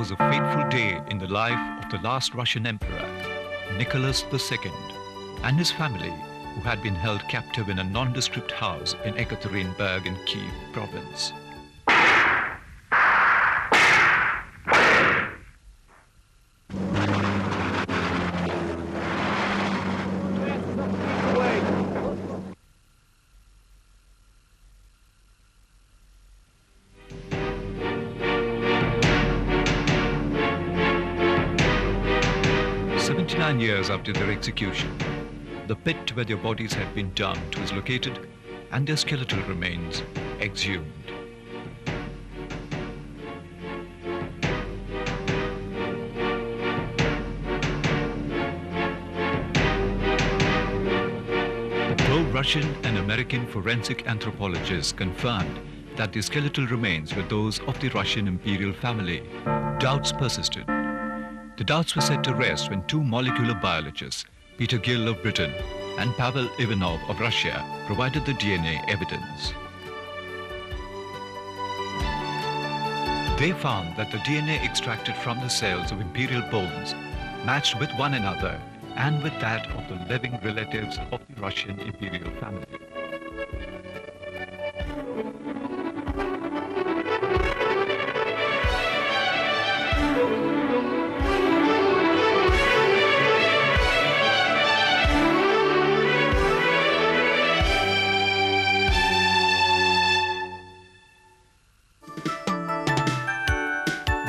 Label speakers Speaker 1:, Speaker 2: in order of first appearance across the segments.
Speaker 1: was a fateful day in the life of the last Russian emperor, Nicholas II, and his family, who had been held captive in a nondescript house in Ekaterinburg in Kiev province. Years after their execution, the pit where their bodies had been dumped was located and their skeletal remains exhumed. Though Russian and American forensic anthropologists confirmed that the skeletal remains were those of the Russian imperial family, doubts persisted. The doubts were set to rest when two molecular biologists, Peter Gill of Britain and Pavel Ivanov of Russia, provided the DNA evidence. They found that the DNA extracted from the cells of imperial bones matched with one another and with that of the living relatives of the Russian imperial family.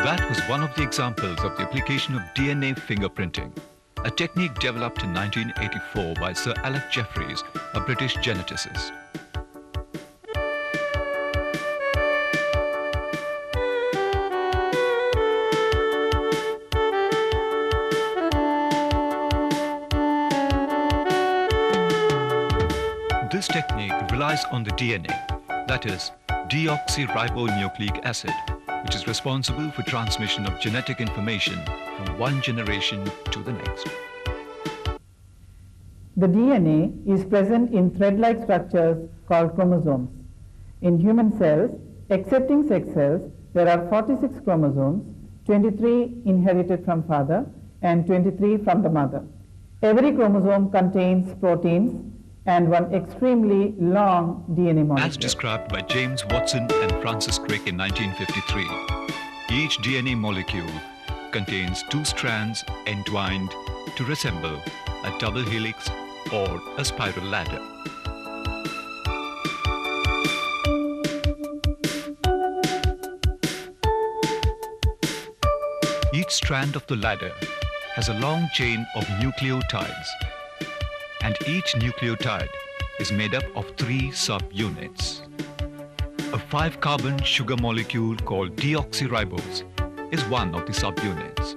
Speaker 1: That was one of the examples of the application of DNA fingerprinting, a technique developed in 1984 by Sir Alec Jeffreys, a British geneticist. This technique relies on the DNA, that is, deoxyribonucleic acid, which is responsible for transmission of genetic information from one generation to the next.
Speaker 2: The DNA is present in thread-like structures called chromosomes. In human cells, excepting sex cells, there are 46 chromosomes, 23 inherited from father and 23 from the mother. Every chromosome contains proteins and one extremely long DNA molecule.
Speaker 1: As described by James Watson and Francis Crick in 1953, each DNA molecule contains two strands entwined to resemble a double helix or a spiral ladder. Each strand of the ladder has a long chain of nucleotides, and each nucleotide is made up of 3 subunits. A 5-carbon sugar molecule called deoxyribose is one of the subunits.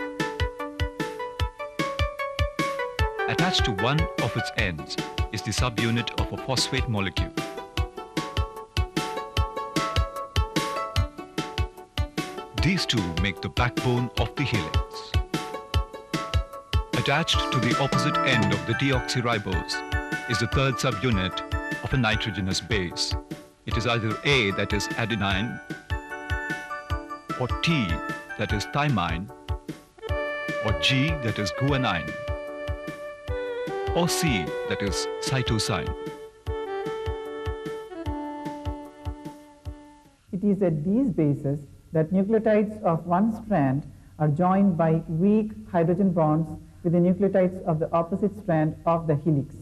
Speaker 1: Attached to one of its ends is the subunit of a phosphate molecule. These two make the backbone of the helix. Attached to the opposite end of the deoxyribose is the 3rd subunit of a nitrogenous base. It is either A, that is adenine, or T, that is thymine, or G, that is guanine, or C, that is cytosine.
Speaker 2: It is at these bases that nucleotides of one strand are joined by weak hydrogen bonds with the nucleotides of the opposite strand of the helix.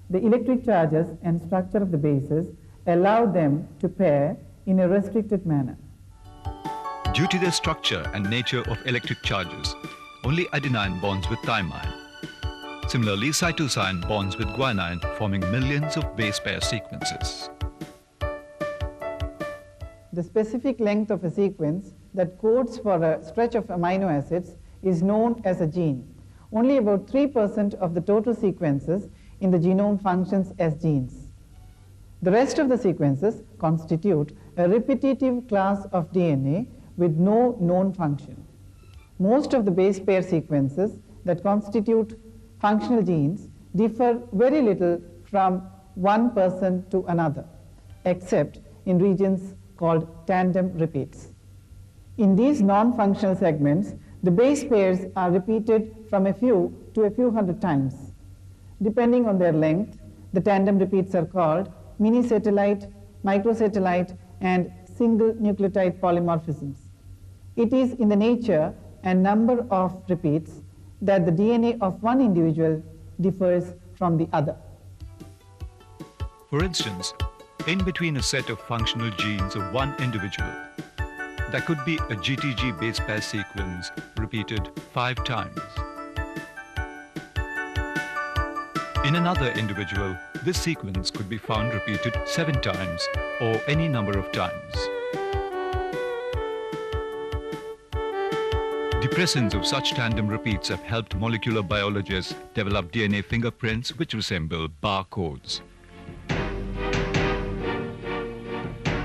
Speaker 2: The electric charges and structure of the bases allow them to pair in a restricted manner.
Speaker 1: Due to their structure and nature of electric charges, only adenine bonds with thymine. Similarly, cytosine bonds with guanine, forming millions of base pair sequences.
Speaker 2: The specific length of a sequence that codes for a stretch of amino acids is known as a gene. Only about 3% of the total sequences in the genome functions as genes. The rest of the sequences constitute a repetitive class of DNA with no known function. Most of the base pair sequences that constitute functional genes differ very little from one person to another, except in regions called tandem repeats. In these non-functional segments, the base pairs are repeated from a few to a few hundred times. Depending on their length, the tandem repeats are called mini-satellite, microsatellite, and single nucleotide polymorphisms. It is in the nature and number of repeats that the DNA of one individual differs from the other.
Speaker 1: For instance, in between a set of functional genes of one individual, there could be a GTG base pair sequence repeated 5 times. In another individual, this sequence could be found repeated 7 times or any number of times. The presence of such tandem repeats have helped molecular biologists develop DNA fingerprints which resemble barcodes.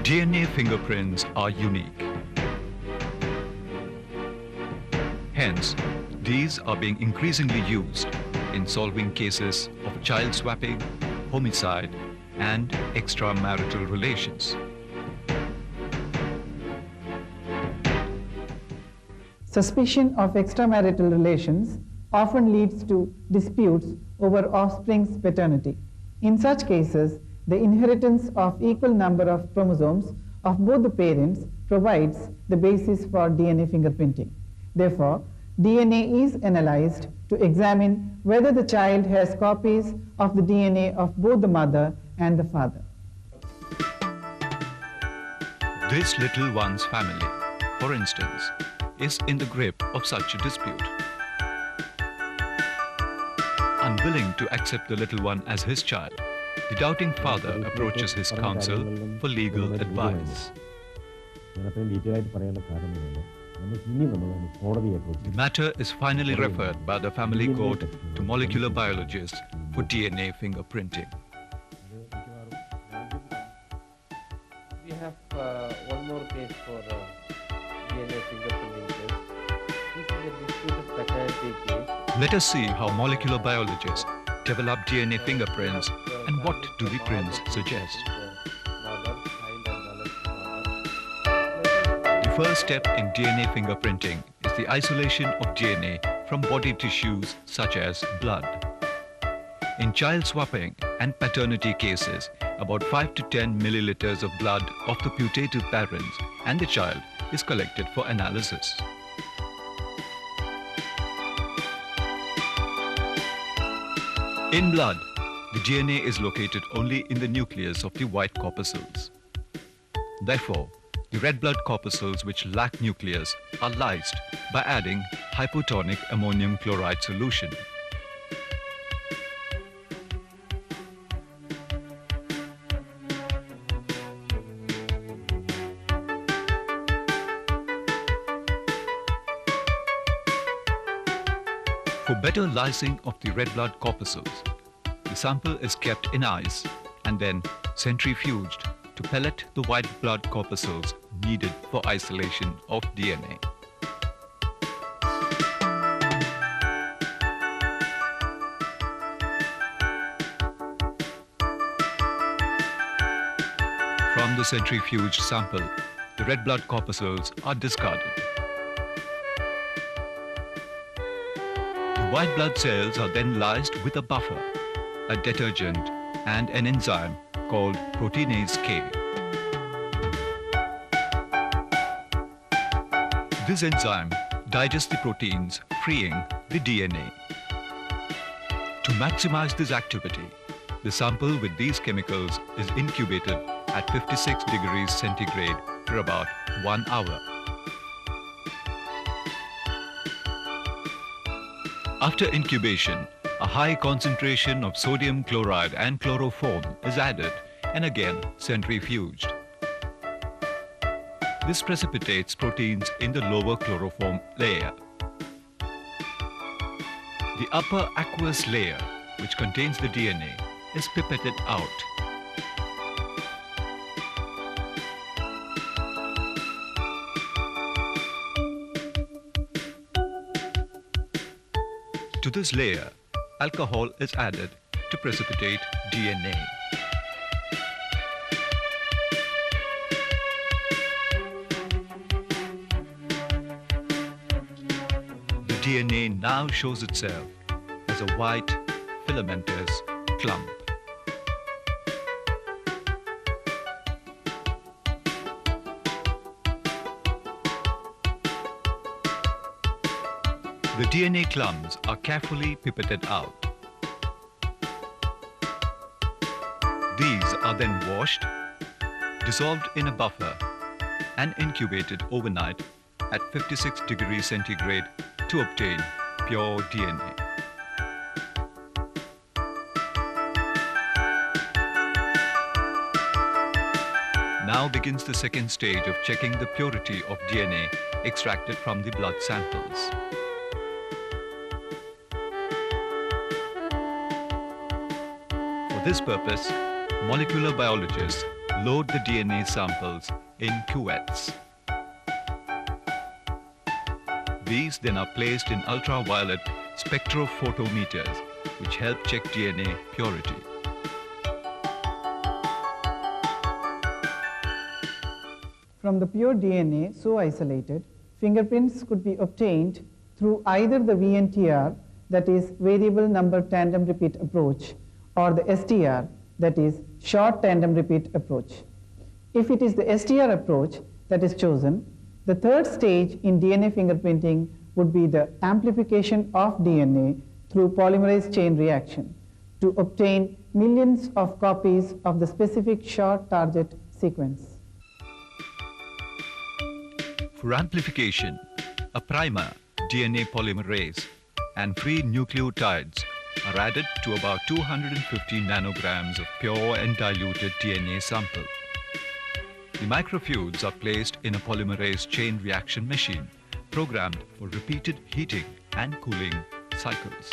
Speaker 1: DNA fingerprints are unique. Hence, these are being increasingly used in solving cases of child swapping, homicide, and extramarital relations.
Speaker 2: Suspicion of extramarital relations often leads to disputes over offspring's paternity. In such cases, the inheritance of equal number of chromosomes of both the parents provides the basis for DNA fingerprinting. Therefore, DNA is analyzed to examine whether the child has copies of the DNA of both the mother and the father.
Speaker 1: This little one's family, for instance, is in the grip of such a dispute. Unwilling to accept the little one as his child, the doubting father approaches his counsel for legal advice. The matter is finally referred by the family court to molecular biologists for DNA fingerprinting.
Speaker 3: We have one more case for DNA fingerprinting test. This is a disputed paternity case.
Speaker 1: Let us see how molecular biologists develop DNA fingerprints and what do the prints suggest. The first step in DNA fingerprinting is the isolation of DNA from body tissues such as blood. In child swapping and paternity cases, about 5 to 10 milliliters of blood of the putative parents and the child is collected for analysis. In blood, the DNA is located only in the nucleus of the white corpuscles. Therefore, the red blood corpuscles which lack nucleus are lysed by adding hypotonic ammonium chloride solution. For better lysing of the red blood corpuscles, the sample is kept in ice and then centrifuged to pellet the white blood corpuscles needed for isolation of DNA. From the centrifuged sample, the red blood corpuscles are discarded. The white blood cells are then lysed with a buffer, a detergent, and an enzyme called proteinase K. This enzyme digests the proteins, freeing the DNA. To maximize this activity, the sample with these chemicals is incubated at 56 degrees centigrade for about 1 hour. After incubation, a high concentration of sodium chloride and chloroform is added and again centrifuged. This precipitates proteins in the lower chloroform layer. The upper aqueous layer, which contains the DNA, is pipetted out. To this layer, alcohol is added to precipitate DNA. DNA now shows itself as a white filamentous clump. The DNA clumps are carefully pipetted out. These are then washed, dissolved in a buffer, and incubated overnight at 56 degrees centigrade to obtain pure DNA. Now begins the second stage of checking the purity of DNA extracted from the blood samples. For this purpose, molecular biologists load the DNA samples in cuvettes. These then are placed in ultraviolet spectrophotometers, which help check DNA purity.
Speaker 2: From the pure DNA so isolated, fingerprints could be obtained through either the VNTR, that is variable number tandem repeat approach, or the STR, that is short tandem repeat approach. If it is the STR approach that is chosen, the third stage in DNA fingerprinting would be the amplification of DNA through polymerase chain reaction to obtain millions of copies of the specific short target sequence.
Speaker 1: For amplification, a primer, DNA polymerase, and free nucleotides are added to about 250 nanograms of pure and diluted DNA sample. The microfluids are placed in a polymerase chain reaction machine programmed for repeated heating and cooling cycles.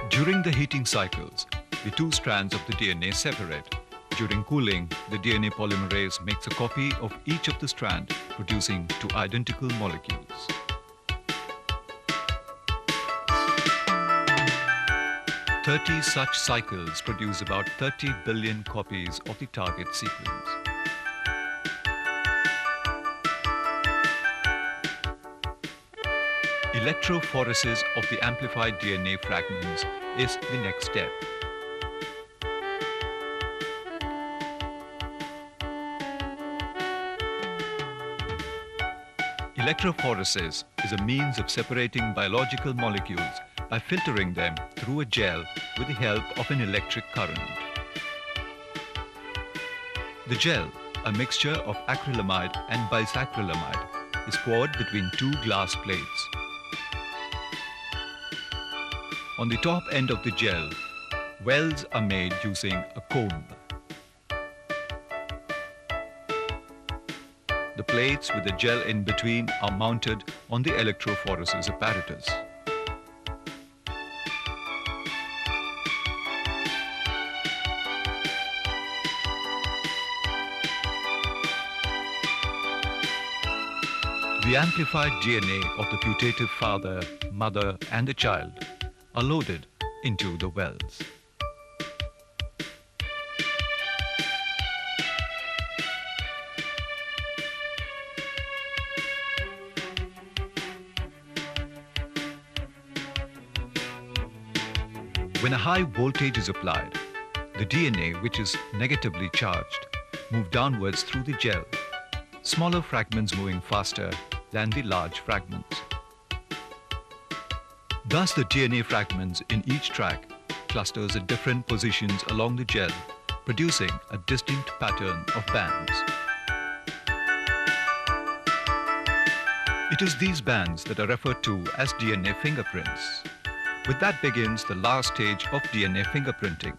Speaker 1: During the heating cycles, the two strands of the DNA separate. During cooling, the DNA polymerase makes a copy of each of the strands, producing two identical molecules. "30 such cycles produce about 30 billion copies of the target sequence. Electrophoresis of the amplified DNA fragments is the next step. Electrophoresis is a means of separating biological molecules by filtering them through a gel with the help of an electric current. The gel, a mixture of acrylamide and bisacrylamide, is poured between two glass plates. On the top end of the gel, wells are made using a comb. The plates with the gel in between are mounted on the electrophoresis apparatus. The amplified DNA of the putative father, mother, and the child are loaded into the wells. When a high voltage is applied, the DNA, which is negatively charged, moves downwards through the gel, smaller fragments moving faster than the large fragments. Thus, the DNA fragments in each track clusters at different positions along the gel, producing a distinct pattern of bands. It is these bands that are referred to as DNA fingerprints. With that begins the last stage of DNA fingerprinting,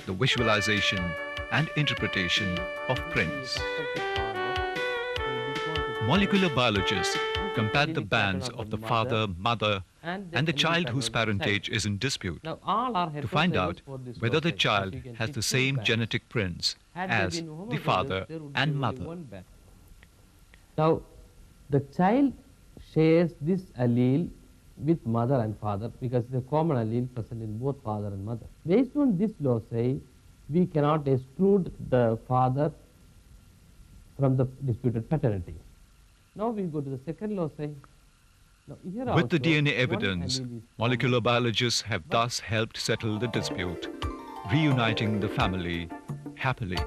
Speaker 1: the visualization and interpretation of prints. Molecular biologists compare the bands of the father, mother, and the child whose parentage is in dispute to find out whether the child has the same genetic prints as the father and mother.
Speaker 3: Now, the child shares this allele with mother and father because it's a common allele present in both father and mother. Based on this loci, we cannot exclude the father from the disputed paternity. Now we go to the second loci. Now here
Speaker 1: With the
Speaker 3: also,
Speaker 1: DNA
Speaker 3: one
Speaker 1: evidence,
Speaker 3: allele is
Speaker 1: molecular
Speaker 3: common.
Speaker 1: biologists have thus helped settle the dispute, reuniting the family happily.